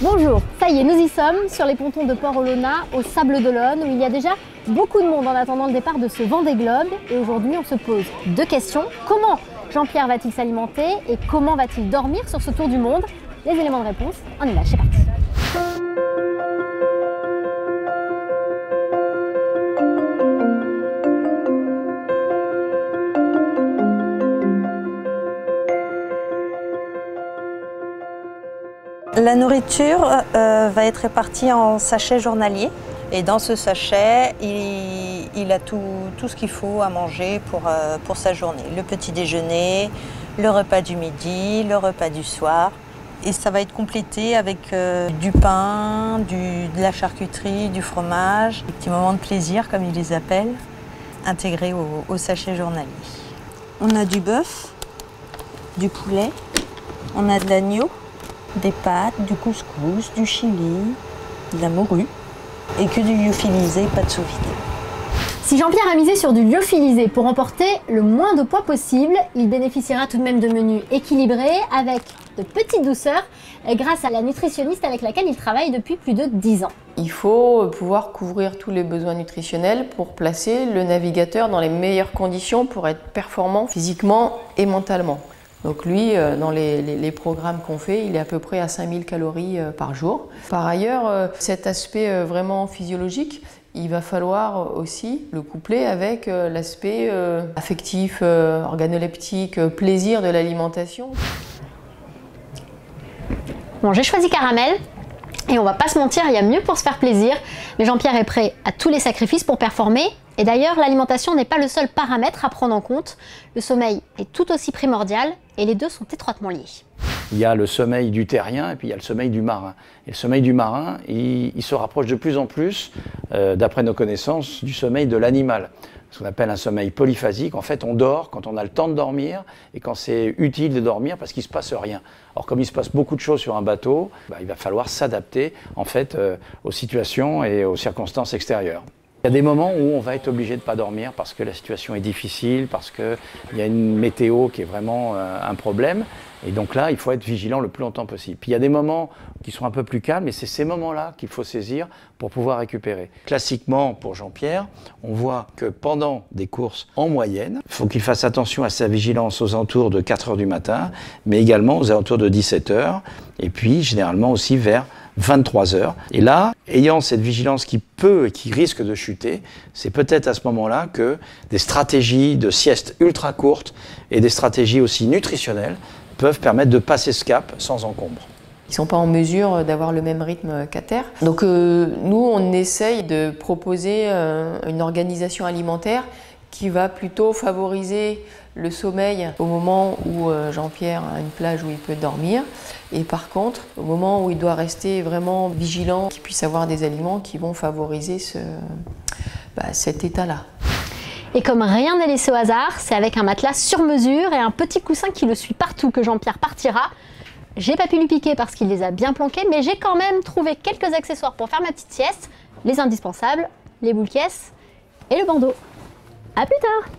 Bonjour, ça y est, nous y sommes, sur les pontons de Port-Olona, au Sables d'Olonne, où il y a déjà beaucoup de monde en attendant le départ de ce Vendée Globe. Et aujourd'hui, on se pose deux questions. Comment Jean-Pierre va-t-il s'alimenter et comment va-t-il dormir sur ce tour du monde? Les éléments de réponse, on y va, c'est parti. La nourriture va être répartie en sachets journaliers et dans ce sachet, il a tout ce qu'il faut à manger pour sa journée. Le petit déjeuner, le repas du midi, le repas du soir. Et ça va être complété avec du pain, de la charcuterie, du fromage, des petits moments de plaisir comme ils les appellent, intégrés au sachet journalier. On a du bœuf, du poulet, on a de l'agneau, des pâtes, du couscous, du chili, de la morue et que du lyophilisé, pas de sous-vide. Si Jean-Pierre a misé sur du lyophilisé pour emporter le moins de poids possible, il bénéficiera tout de même de menus équilibrés avec de petites douceurs grâce à la nutritionniste avec laquelle il travaille depuis plus de 10 ans. Il faut pouvoir couvrir tous les besoins nutritionnels pour placer le navigateur dans les meilleures conditions pour être performant physiquement et mentalement. Donc lui, dans les programmes qu'on fait, il est à peu près à 5000 calories par jour. Par ailleurs, cet aspect vraiment physiologique, il va falloir aussi le coupler avec l'aspect affectif, organoleptique, plaisir de l'alimentation. Bon, j'ai choisi caramel. Et on va pas se mentir, il y a mieux pour se faire plaisir. Mais Jean-Pierre est prêt à tous les sacrifices pour performer. Et d'ailleurs, l'alimentation n'est pas le seul paramètre à prendre en compte. Le sommeil est tout aussi primordial et les deux sont étroitement liés. Il y a le sommeil du terrien et puis il y a le sommeil du marin. Et le sommeil du marin, il se rapproche de plus en plus, d'après nos connaissances, du sommeil de l'animal. Ce qu'on appelle un sommeil polyphasique. En fait, on dort quand on a le temps de dormir et quand c'est utile de dormir parce qu'il ne se passe rien. Or, comme il se passe beaucoup de choses sur un bateau, il va falloir s'adapter en fait, aux situations et aux circonstances extérieures. Il y a des moments où on va être obligé de ne pas dormir parce que la situation est difficile, parce qu'il y a une météo qui est vraiment un problème. Et donc là, il faut être vigilant le plus longtemps possible. Puis il y a des moments qui sont un peu plus calmes et c'est ces moments-là qu'il faut saisir pour pouvoir récupérer. Classiquement, pour Jean-Pierre, on voit que pendant des courses en moyenne, il faut qu'il fasse attention à sa vigilance aux alentours de 4 h du matin, mais également aux alentours de 17 h, et puis généralement aussi vers 23 h. Et là, ayant cette vigilance qui peut et qui risque de chuter, c'est peut-être à ce moment-là que des stratégies de sieste ultra courtes et des stratégies aussi nutritionnelles peuvent permettre de passer ce cap sans encombre. Ils ne sont pas en mesure d'avoir le même rythme qu'à terre. Donc nous, on essaye de proposer une organisation alimentaire qui va plutôt favoriser le sommeil au moment où Jean-Pierre a une plage où il peut dormir. Et par contre, au moment où il doit rester vraiment vigilant, qu'il puisse avoir des aliments qui vont favoriser cet état-là. Et comme rien n'est laissé au hasard, c'est avec un matelas sur mesure et un petit coussin qui le suit partout que Jean-Pierre partira. J'ai pas pu lui piquer parce qu'il les a bien planqués, mais j'ai quand même trouvé quelques accessoires pour faire ma petite sieste, les indispensables, les boules caisses et le bandeau. À plus tard!